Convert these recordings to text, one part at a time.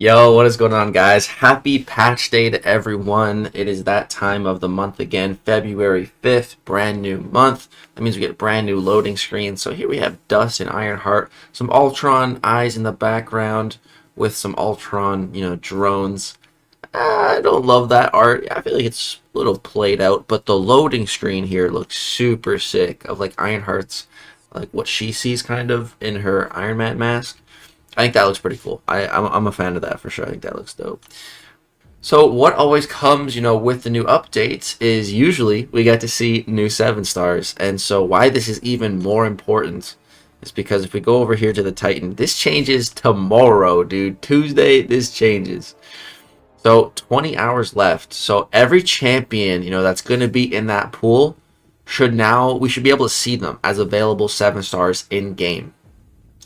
Yo, what is going on, guys? Happy patch day to everyone. It is that time of the month again, February 5th, brand new month. That means we get a brand new loading screen. So here we have Dust and Ironheart, some Ultron eyes in the background with some Ultron, drones. I don't love that art. I feel like it's a little played out, but the loading screen here looks super sick of like Ironheart's, like what she sees kind of in her Iron Man mask. I think that looks pretty cool. I'm a fan of that for sure. I think that looks dope. So what always comes, with the new updates is usually we get to see new 7 stars. And so why this is even more important is because if we go over here to the Titan, this changes tomorrow, dude. Tuesday, this changes. So 20 hours left. So every champion, that's going to be in that pool we should be able to see them as available 7 stars in game.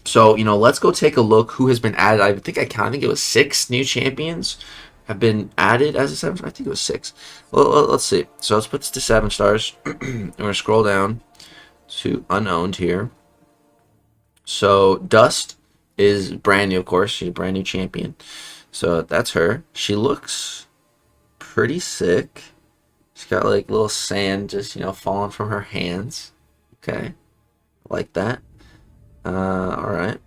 So, let's go take a look who has been added. I think it was 6 new champions have been added as a 7 star. I think it was 6. Well, let's see. So let's put this to 7 stars. I'm going to scroll down to unowned here. So Dust is brand new, of course. She's a brand new champion. So that's her. She looks pretty sick. She's got like little sand just, falling from her hands. Okay. Like that. Alright.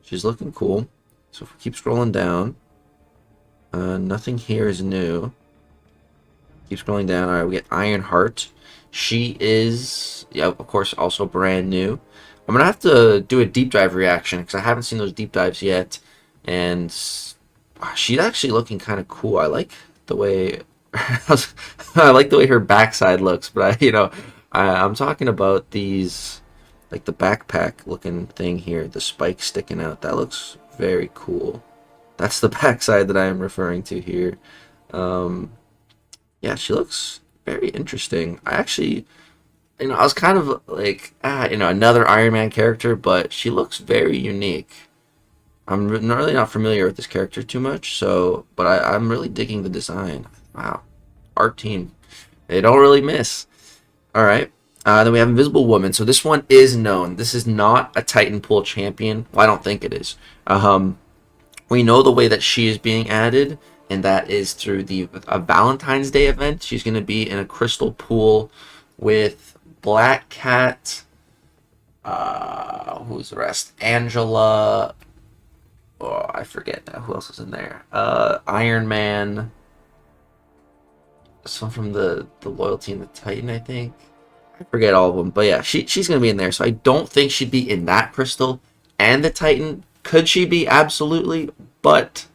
She's looking cool. So if we keep scrolling down, nothing here is new. Keep scrolling down. Alright, we get Ironheart. She is, of course, also brand new. I'm gonna have to do a deep dive reaction because I haven't seen those deep dives yet. And she's actually looking kind of cool. I like the way I like the way her backside looks, but I'm talking about these, like the backpack looking thing here, the spikes sticking out. That looks very cool. That's the backside that I am referring to here. Yeah, she looks very interesting. I actually, I was kind of like, another Iron Man character, but she looks very unique. I'm really not familiar with this character too much, but I'm really digging the design. Wow. Art team. They don't really miss. All right. Then we have Invisible Woman. So this one is known. This is not a Titan Pool champion. Well, I don't think it is. We know the way that she is being added, and that is through a Valentine's Day event. She's going to be in a crystal pool with Black Cat. Who's the rest? Angela. Oh, I forget now. Who else is in there? Iron Man. Some from the Loyalty and the Titan, I think. I forget all of them, but yeah, she's gonna be in there. So I don't think she'd be in that crystal and the Titan. Could she be? Absolutely, but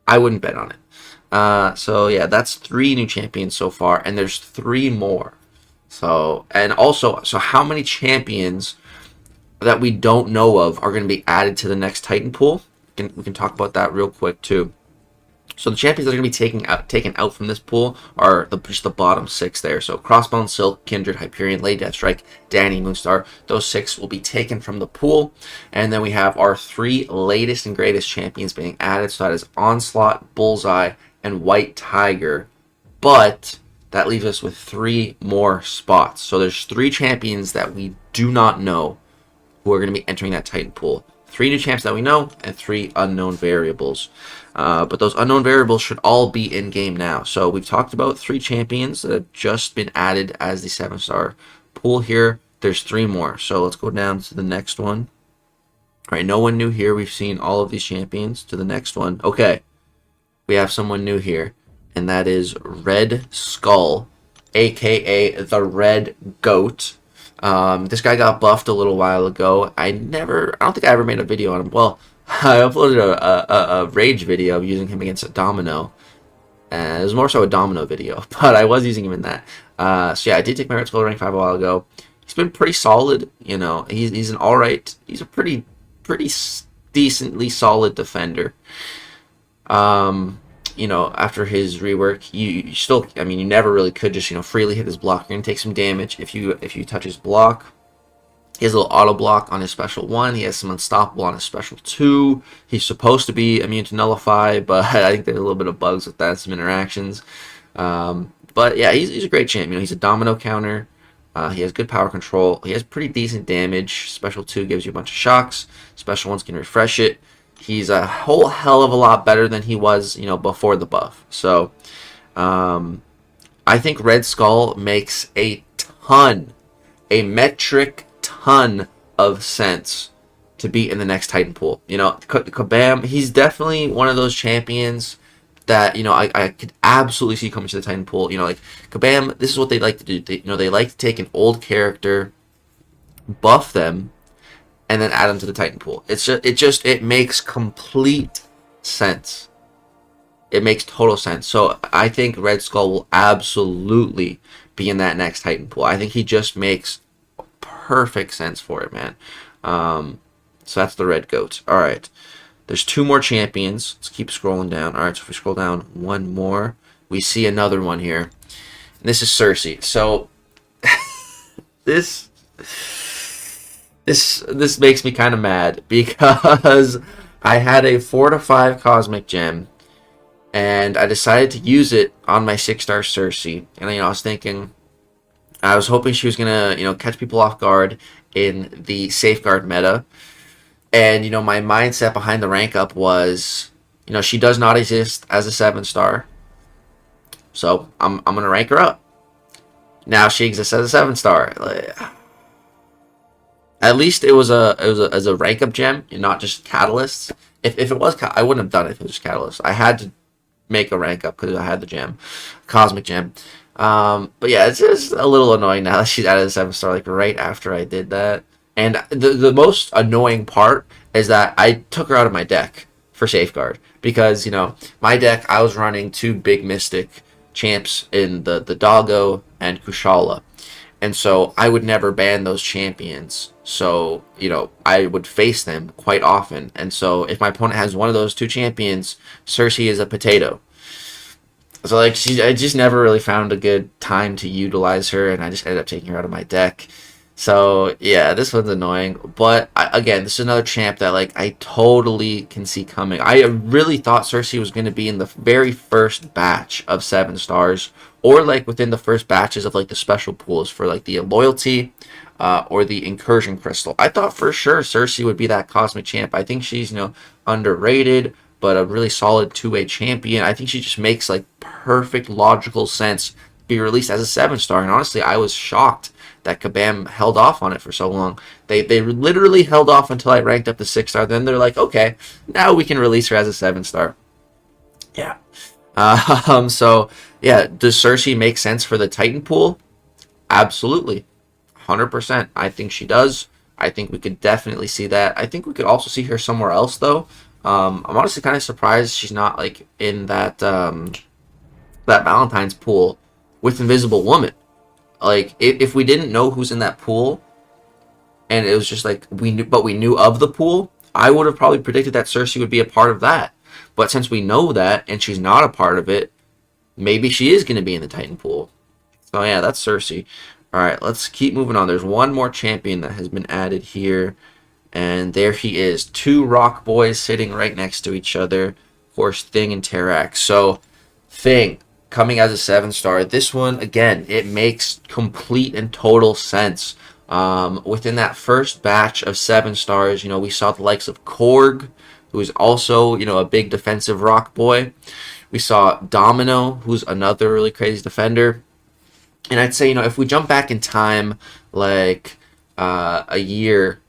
I wouldn't bet on it. So yeah, that's 3 new champions so far, and there's 3 more. So how many champions that we don't know of are going to be added to the next Titan pool? We can talk about that real quick too. So the champions that are going to be taken out from this pool are just the bottom 6 there. So Crossbone, Silk, Kindred, Hyperion, Lady Deathstrike, Danny, Moonstar. Those 6 will be taken from the pool. And then we have our 3 latest and greatest champions being added. So that is Onslaught, Bullseye, and White Tiger. But that leaves us with 3 more spots. So there's 3 champions that we do not know who are going to be entering that Titan pool. 3 new champs that we know, and 3 unknown variables. But those unknown variables should all be in game now. So we've talked about 3 champions that have just been added as the 7-star pool here. There's 3 more. So let's go down to the next one. All right, no one new here. We've seen all of these champions. To the next one. Okay, we have someone new here, and that is Red Skull, aka the Red Goat. This guy got buffed a little while ago. I don't think I ever made a video on him. Well, I uploaded a rage video using him against a Domino. It was more so a Domino video, but I was using him in that. So yeah, I did take my Red Skull rank 5 a while ago. He's been pretty solid. He's an alright. He's a pretty decently solid defender. After his rework, you still, you never really could just, freely hit his block. You're gonna take some damage if you touch his block. He has a little auto block on his special 1. He has some unstoppable on his special 2. He's supposed to be immune to nullify, but I think there's a little bit of bugs with that, some interactions. But yeah, he's a great champ. He's a domino counter. He has good power control. He has pretty decent damage. Special 2 gives you a bunch of shocks. Special 1s can refresh it. he's a whole hell of a lot better than he was, before the buff. So, I think Red Skull makes a metric ton of sense to be in the next Titan pool. Kabam, he's definitely one of those champions that, I could absolutely see coming to the Titan pool. Like Kabam, this is what they like to do. They like to take an old character, buff them, and then add them to the Titan pool. It makes complete sense. It makes total sense. So I think Red Skull will absolutely be in that next Titan pool. I think he just makes perfect sense for it, man. So that's the Red Goat. All right. There's 2 more champions. Let's keep scrolling down. All right, so if we scroll down one more, we see another one here. And this is Cersei. So this makes me kind of mad because I had a 4 to 5 Cosmic Gem, and I decided to use it on my 6-star Cersei. And I was hoping she was gonna catch people off guard in the Safeguard meta. And my mindset behind the rank up was, she does not exist as a 7-star, so I'm gonna rank her up. Now she exists as a 7-star. At least it was a rank up gem, and not just catalysts. If it was, I wouldn't have done it if it was just catalysts. I had to make a rank up because I had the gem, Cosmic Gem. But yeah, it's just a little annoying now that she's added a 7-star, like right after I did that. And the most annoying part is that I took her out of my deck for Safeguard because, my deck, I was running 2 big Mystic champs in the Doggo and Kushala. And so I would never ban those champions. So, I would face them quite often. And so if my opponent has one of those 2 champions, Cersei is a potato. So, I just never really found a good time to utilize her, and I just ended up taking her out of my deck. So, yeah, this one's annoying. But, again, this is another champ that, I totally can see coming. I really thought Cersei was going to be in the very first batch of 7-stars, or, within the first batches of, the special pools for, the Loyalty or the Incursion Crystal. I thought for sure Cersei would be that Cosmic Champ. I think she's, underrated, but a really solid 2-way champion. I think she just makes, perfect logical sense to be released as a 7-star. And honestly, I was shocked that Kabam held off on it for so long. They literally held off until I ranked up to 6-star. Then they're like, okay, now we can release her as a 7-star. Yeah. So, yeah, does Cersei make sense for the Titan pool? Absolutely. 100%. I think she does. I think we could definitely see that. I think we could also see her somewhere else, though. I'm honestly kind of surprised she's not, in that Valentine's pool with Invisible Woman. If we didn't know who's in that pool, and it was just we knew of the pool, I would have probably predicted that Cersei would be a part of that. But since we know that and she's not a part of it, maybe she is going to be in the Titan pool. So yeah, that's Cersei. All right, let's keep moving on. There's one more champion that has been added here, and there he is. 2 rock boys sitting right next to each other. Of course, Thing and Terrax. So Thing, coming as a 7-star. This one, again, it makes complete and total sense. Within that first batch of 7-stars, we saw the likes of Korg, who is also, a big defensive rock boy. We saw Domino, who's another really crazy defender. And I'd say, if we jump back in time, a year,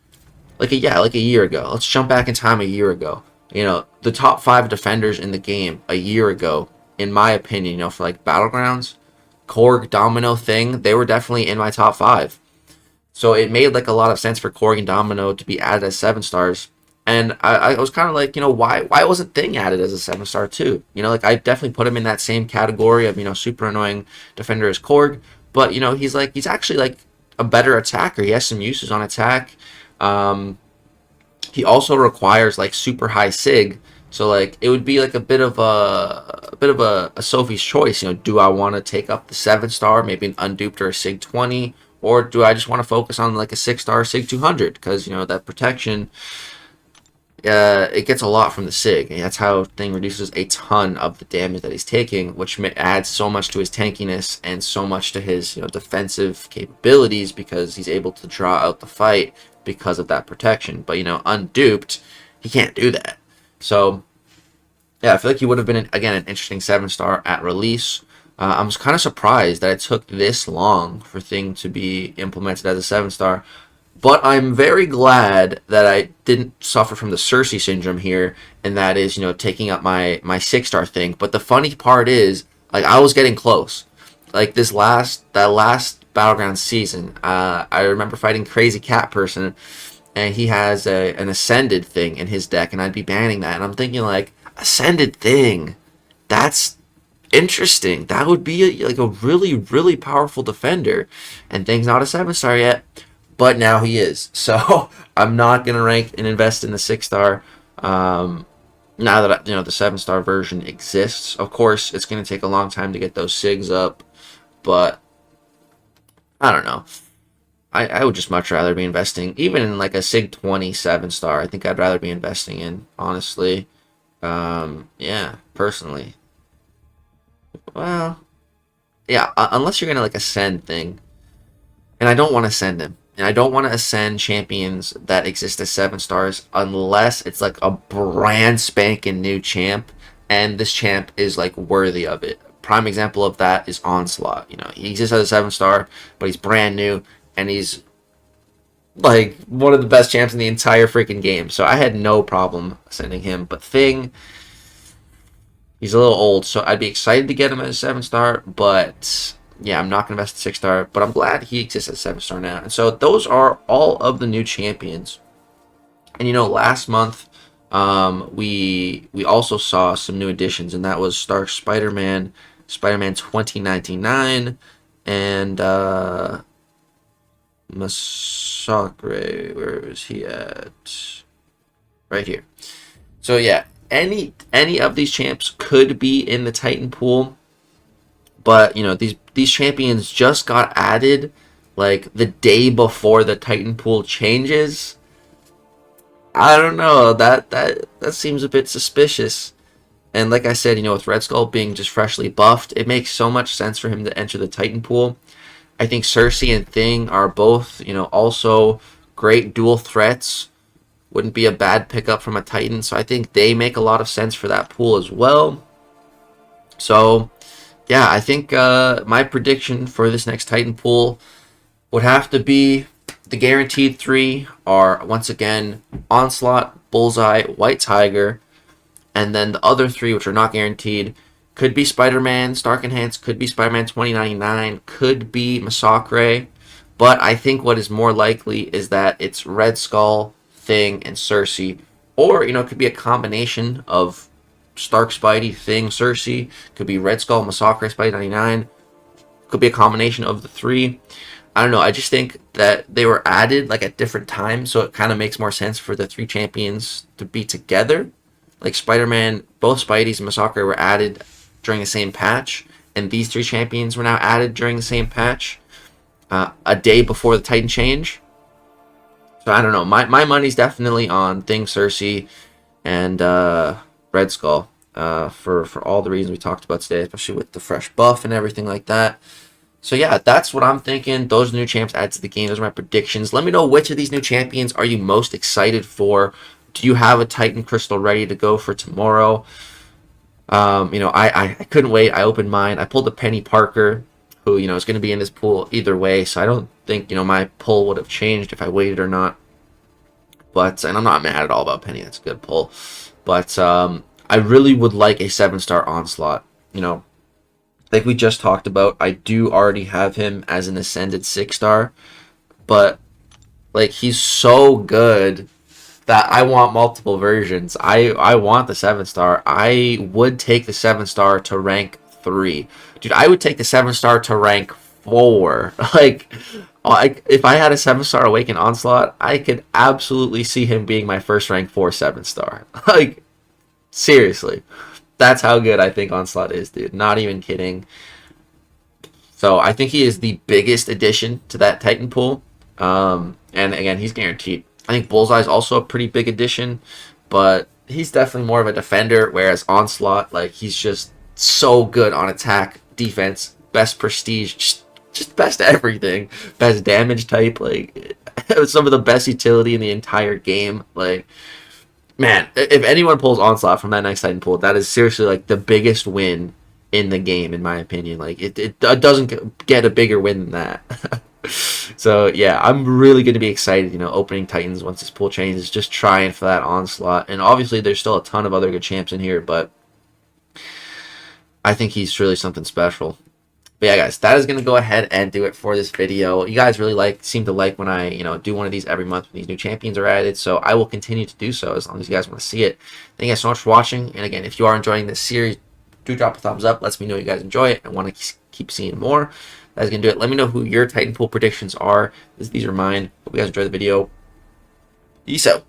a year ago. Let's jump back in time a year ago. The top 5 defenders in the game a year ago, in my opinion, for Battlegrounds, Korg, Domino, Thing, they were definitely in my top 5. So it made a lot of sense for Korg and Domino to be added as 7-stars. And I was kind of why wasn't Thing added as a 7-star too? I definitely put him in that same category of, super annoying defender as Korg. But, he's actually a better attacker. He has some uses on attack. He also requires super high sig. So it would be a bit of a Sophie's choice. Do I want to take up the 7-star, maybe an unduped or a sig 20, or do I just want to focus on a 6-star sig 200? Because that protection, it gets a lot from the sig. And that's how Thing reduces a ton of the damage that he's taking, which adds so much to his tankiness and so much to his defensive capabilities, because he's able to draw out the fight because of that protection. But unduped, he can't do that. So yeah, I feel like he would have been again an interesting 7-star at release. I was kind of surprised that it took this long for Thing to be implemented as a 7-star. But I'm very glad that I didn't suffer from the Cersei syndrome here, and that is, taking up my 6-star thing. But the funny part is, like, I was getting close. Like that last Battleground season, I remember fighting Crazy Cat Person, and he has an Ascended thing in his deck, and I'd be banning that, and I'm thinking like, Ascended thing, that's interesting. That would be like a really, really powerful defender, and Thing's not a 7-star yet. But now he is. So I'm not gonna rank and invest in the 6-star. Now that the 7-star version exists. Of course, it's gonna take a long time to get those SIGs up, but I don't know. I would just much rather be investing even in like a SIG 20 7-star. I think I'd rather be investing in, honestly. Yeah, personally. Well, yeah, unless you're gonna like ascend Thing, and I don't want to send him. And I don't want to ascend champions that exist as 7-stars unless it's like a brand spanking new champ, and this champ is like worthy of it. Prime example of that is Onslaught. He exists as a 7-star, but he's brand new, and he's like one of the best champs in the entire freaking game. So I had no problem sending him. But Thing, he's a little old, so I'd be excited to get him as a 7-star, but yeah, I'm not going to invest in 6-star, but I'm glad he exists as 7-star now. And so those are all of the new champions. And last month, we also saw some new additions, and that was Stark Spider-Man, Spider-Man 2099, and Masacre. Where is he at? Right here. So yeah, any of these champs could be in the Titan pool. But these champions just got added like the day before the Titan pool changes. I don't know, that seems a bit suspicious. And like I said, with Red Skull being just freshly buffed, it makes so much sense for him to enter the Titan pool. I think Cersei and Thing are both, also great dual threats. Wouldn't be a bad pickup from a Titan, so I think they make a lot of sense for that pool as well. So yeah, I think my prediction for this next Titan pool would have to be the guaranteed 3 are, once again, Onslaught, Bullseye, White Tiger, and then the other 3, which are not guaranteed, could be Spider-Man, Stark Enhanced, could be Spider-Man 2099, could be Masacre, but I think what is more likely is that it's Red Skull, Thing, and Cersei, or, it could be a combination of Stark, Spidey, Thing, Cersei, could be Red Skull, Masacre, Spidey 99, could be a combination of the 3. I don't know, I just think that they were added like at different times, so it kind of makes more sense for the 3 champions to be together. Like Spider-Man, both Spideys and Masacre were added during the same patch, and these 3 champions were now added during the same patch, a day before the Titan change. So I don't know, my money's definitely on Thing, Cersei, and Red Skull, for all the reasons we talked about today, especially with the fresh buff and everything like that. So yeah, that's what I'm thinking. Those new champs add to the game. Those are my predictions. Let me know which of these new champions are you most excited for. Do you have a Titan Crystal ready to go for tomorrow? I couldn't wait. I opened mine. I pulled a Penny Parker, who, is going to be in this pool either way. So I don't think, my pull would have changed if I waited or not. But, and I'm not mad at all about Penny. That's a good pull. But I really would like a 7-star Onslaught. Like we just talked about, I do already have him as an Ascended 6-star. But, like, he's so good that I want multiple versions. I want the 7-star. I would take the 7-star to rank 3. Dude, I would take the 7-star to rank 4. Like, if I had a 7-star Awakened Onslaught, I could absolutely see him being my first rank 4 7-star. Like, seriously. That's how good I think Onslaught is, dude. Not even kidding. So I think he is the biggest addition to that Titan pool. And again, he's guaranteed. I think Bullseye is also a pretty big addition, but he's definitely more of a defender, whereas Onslaught, like, he's just so good on attack, defense, best prestige, just best everything. Best damage type, like, some of the best utility in the entire game. Like, Man, if anyone pulls Onslaught from that next Titan pool, that is seriously like the biggest win in the game, in my opinion. Like it doesn't get a bigger win than that. So yeah, I'm really going to be excited. Opening Titans once this pool changes, just trying for that Onslaught. And obviously, there's still a ton of other good champs in here, but I think he's really something special. But yeah, guys, that is going to go ahead and do it for this video. You guys really seem to like when I, do one of these every month when these new champions are added. So I will continue to do so as long as you guys want to see it. Thank you guys so much for watching. And again, if you are enjoying this series, do drop a thumbs up. Lets me know you guys enjoy it and want to keep seeing more. That's going to do it. Let me know who your Titan pool predictions are. These are mine. Hope you guys enjoy the video. Peace out.